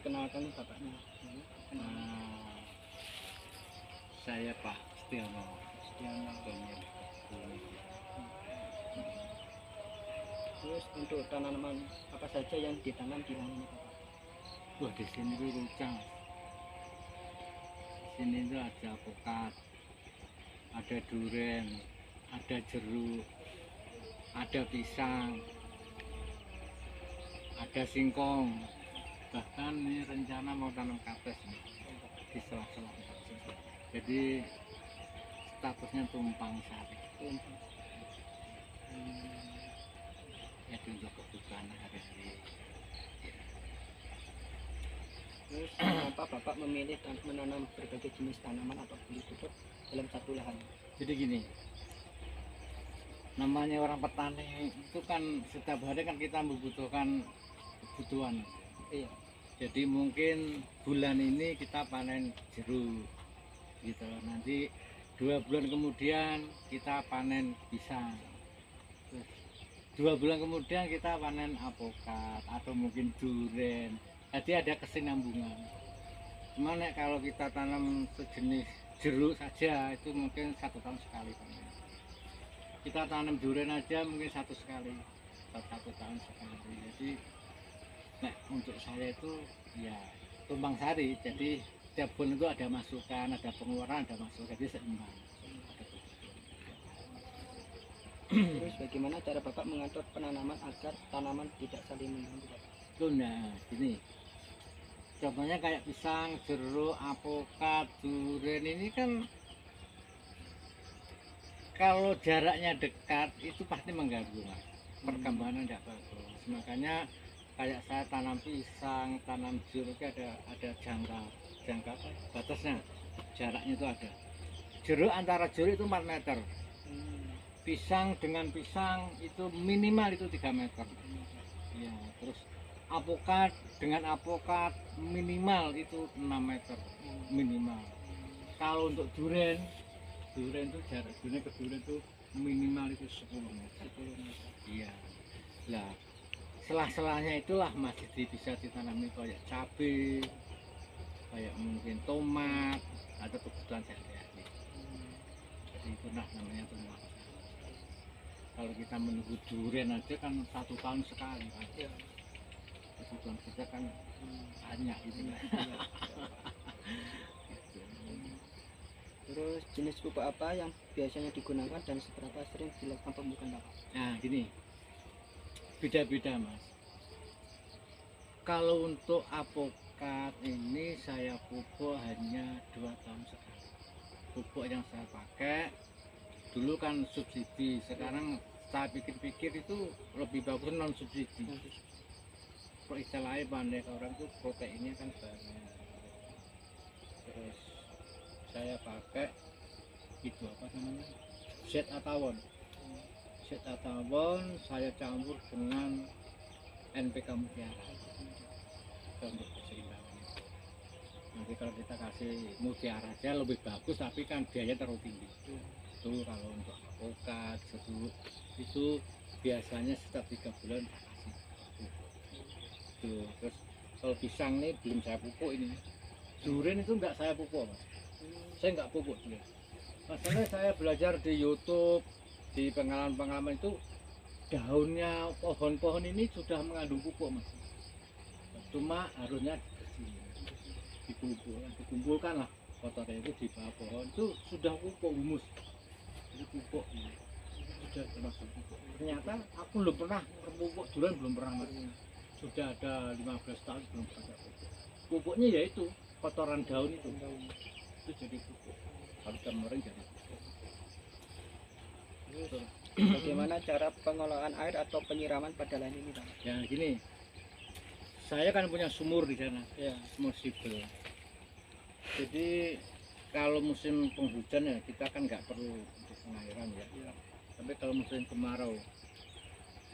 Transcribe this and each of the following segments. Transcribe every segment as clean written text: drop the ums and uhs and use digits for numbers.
diperkenalkan bapaknya. Nah, saya Pak Setiono, Setiano. pemilik kebun. Terus untuk tanaman apa saja yang ditanam di lahan ini Bapak? Wah, di sini tuh runcang. Di sini tuh ada alpukat, ada duren, ada jeruk, ada pisang, ada singkong. Bahkan ini rencana mau tanam kapes nih, di sela-sela. Jadi statusnya tumpang sari. Jadi untuk kebutuhan hari-hari. Terus kenapa Bapak memilih menanam berbagai jenis tanaman atau beli tutup dalam satu lahan? Jadi gini, namanya orang petani itu kan setiap hari kan kita membutuhkan kebutuhan. Iya. Jadi mungkin bulan ini kita panen jeruk gitu, nanti 2 bulan kemudian kita panen pisang, terus 2 bulan kemudian kita panen alpukat atau mungkin duren. Jadi ada kesinambungan. Cuman kalau kita tanam sejenis jeruk saja itu mungkin 1 tahun sekali panen. Kita tanam duren aja mungkin 1 sekali, 1 tahun sekali. Jadi nah, untuk saya itu ya tumpang sari. Jadi tiap bulan itu ada masukan, ada pengeluaran, ada masukan, jadi seimbang. Terus bagaimana cara Bapak mengatur penanaman agar tanaman tidak saling mengganggu Bapak? Itu nah gini, contohnya kayak pisang, jeruk, alpukat, duren ini kan kalau jaraknya dekat itu pasti mengganggu Mas. Perkembangan tidak bagus. Makanya kayak saya tanam pisang, tanam jeruk ada jangka apa, batasnya, jaraknya itu ada. Jeruk antara jeruk itu 4 meter. Pisang dengan pisang itu minimal itu 3 meter. Ya, terus alpukat dengan alpukat minimal itu 6 meter minimal. Kalau untuk duren itu jarak duren ke duren itu minimal itu 10 meter. Iya. Lah, selah-selahnya itulah masih bisa ditanami kayak cabai, kayak mungkin tomat atau kebutuhan sehari-hari. Jadi itu namanya tumpang. Kalau kita menunggu durian aja kan 1 tahun sekali kan. Iya. Kebutuhan kita kan banyak gitu kan. Terus jenis pupuk apa yang biasanya digunakan dan seberapa sering dilakukan pemupukan Bapak? Nah gini, beda-beda Mas. Kalau untuk alpukat ini saya pupuk hanya 2 tahun sekali. Pupuk yang saya pakai dulu kan subsidi, sekarang saya pikir-pikir itu lebih bagus non subsidi. Kalau istilahnya pandai orang itu proteinnya kan banyak. Terus saya pakai itu apa namanya, zat atawon. Zat atawon saya campur dengan NPK Mutiara untuk keseimbangan. Nanti kalau kita kasih Mutiara aja lebih bagus, tapi kan biaya terlalu tinggi. Itu kalau untuk alpukat, jeruk itu biasanya setiap 3 bulan saya kasih pupuk. Tuh, terus kalau pisang nih belum saya pupuk ini. Duren itu enggak saya pupuk Mas. Saya enggak pupuk dia. Masalahnya saya belajar di YouTube, di pengalaman-pengalaman itu daunnya pohon-pohon ini sudah mengandung pupuk Mas. Cuma harusnya dibersihin, dikumpulkan lah kotornya itu di bawah pohon itu sudah pupuk humus. Itu pupuk ini sudah termasuk pupuk. Ternyata aku belum pernah pupuk durian, belum pernah Mas. Sudah ada 15 tahun belum pernah pupuk. Pupuknya yaitu kotoran daun itu jadi pupuk. Harus kemarin jadi pupuk. Bagaimana cara pengolahan air atau penyiraman pada lahan ini Pak? Ya gini, saya kan punya sumur di sana, Ya. submersible. Jadi kalau musim penghujan ya kita kan nggak perlu untuk pengairan ya. Tapi kalau musim kemarau,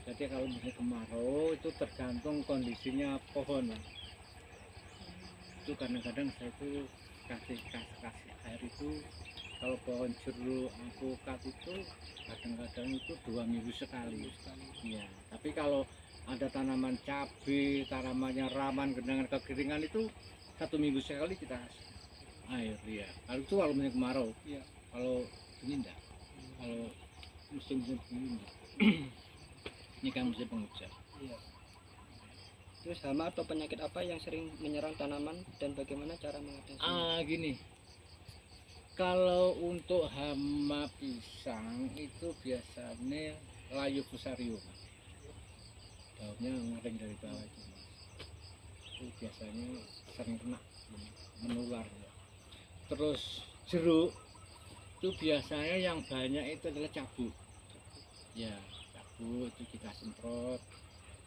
jadi kalau musim kemarau itu tergantung kondisinya pohon. Itu kadang-kadang saya itu kasih air itu kalau pohon jeruk, alpukat itu kadang-kadang itu 2 minggu sekali. Iya. Tapi kalau ada tanaman cabai, tanamannya raman genangan kekeringan itu 1 minggu sekali kita kasih air ya. Kalau itu kalau musim kemarau, Iya. kalau ini enggak. Kalau musim-musim ini enggak. Ini kan musim penghujan. Iya. Terus hama atau penyakit apa yang sering menyerang tanaman dan bagaimana cara mengatasinya? Gini. Kalau untuk hama pisang itu biasanya layu fusarium. Daunnya ngering dari bawah itu, Mas. Itu biasanya sering kena menular ya. Terus jeruk itu biasanya yang banyak itu adalah cabut. Ya, cabut itu kita semprot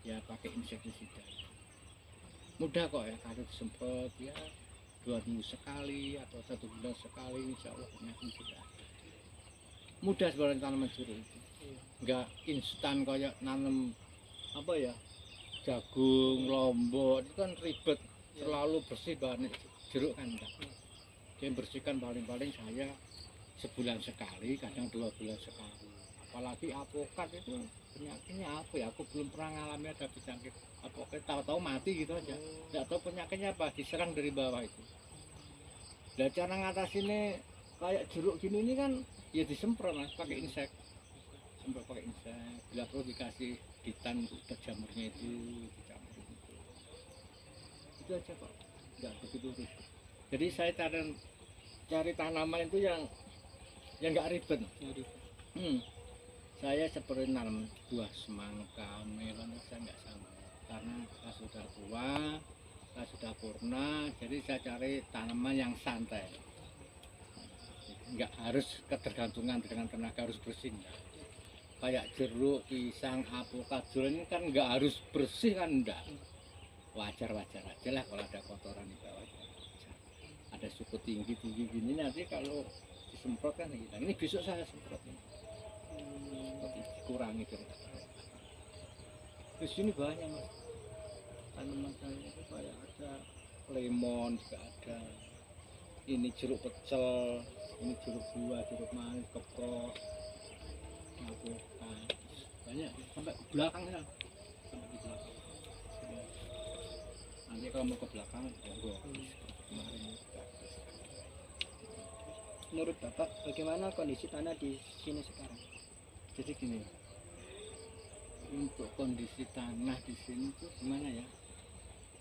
ya pakai insektisida. Mudah kok ya kalau disemprot ya 2 minggu sekali atau 1 bulan sekali, insya Allah penyakit tidak ada. Mudah sebenarnya tanaman jeruk itu, nggak instan kayak nanam apa ya jagung, lombok itu kan ribet, selalu bersih banget. Jeruk kan enggak, dia bersihkan paling-paling saya sebulan sekali, kadang 2 bulan sekali. Apalagi apokat itu penyakitnya apa ya, aku belum pernah ngalami ada penyakit apokat, tahu-tahu mati gitu aja, nggak tahu penyakitnya apa, diserang dari bawah itu. Nah cara ngatasinnya kayak jeruk gini ini kan ya disemprot Mas, pakai insek, semprot pakai insek, bila perlu dikasih ditan untuk berjamurnya itu, dicampurin itu aja Pak, nggak begitu ribet. Jadi saya cari tanaman itu yang nggak ribet. Saya seperti nanam buah semangka, melon saya nggak sama, karena saya sudah tua, saya sudah purna, jadi saya cari tanaman yang santai, nggak harus ketergantungan dengan tenaga harus bersih enggak. Kayak jeruk, pisang, apokat, ini kan nggak harus bersih kan enggak, wajar-wajar aja lah kalau ada kotoran di bawah. Ada suku tinggi gini nanti kalau disemprot kan hilang. Ini besok saya semprot ini. Dikurangi terus. Di sini banyak Mas. Tanaman saya itu kayak ada lemon juga ada. Ini jeruk pecel, ini jeruk buah, jeruk manis, keprok, apokat. Banyak sampai ke belakang ya. Sampai di belakang. Nanti kalau mau ke belakang monggo. Kemarin Menurut Bapak, bagaimana kondisi tanah di sini sekarang? jadi gini, untuk kondisi tanah di sini tuh gimana ya?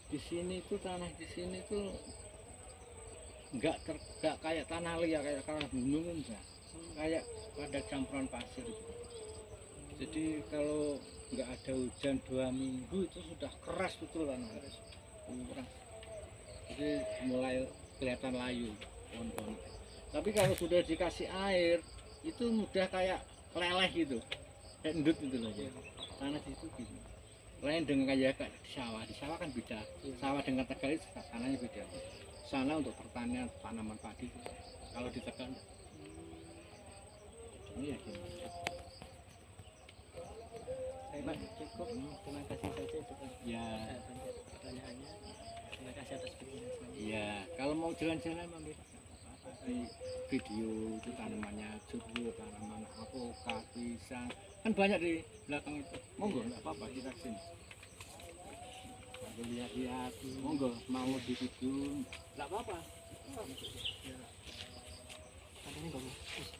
Di sini tuh tanah di sini tuh nggak kayak tanah liat, kayak gunung enggak, kayak ada campuran pasir gitu. Jadi kalau nggak ada hujan 2 minggu itu sudah keras betul tanah, keras. Jadi mulai kelihatan layu pohon-pohon. Tapi kalau sudah dikasih air itu mudah kayak leleh gitu, kayak endut gitu loh ya. Tanah di situ gitu. Lain dengan kayak di sawah kan beda. Sawah dengan Tegal itu tanahnya beda. Sana untuk pertanian tanaman padi. Kalau di Tegal ini ya gini. Baik, cukup. Terima kasih saja untuk Ya, pertanyaannya. Terima kasih atas penjelasannya. ya kalau mau jalan-jalan mampir di video itu tanamannya jeruk, tanaman apokat, pisang, kan banyak di belakang itu. Monggo nggak apa-apa kita sini. Kalau lihat-lihat, monggo mau di video nggak apa-apa. Katanya bagus.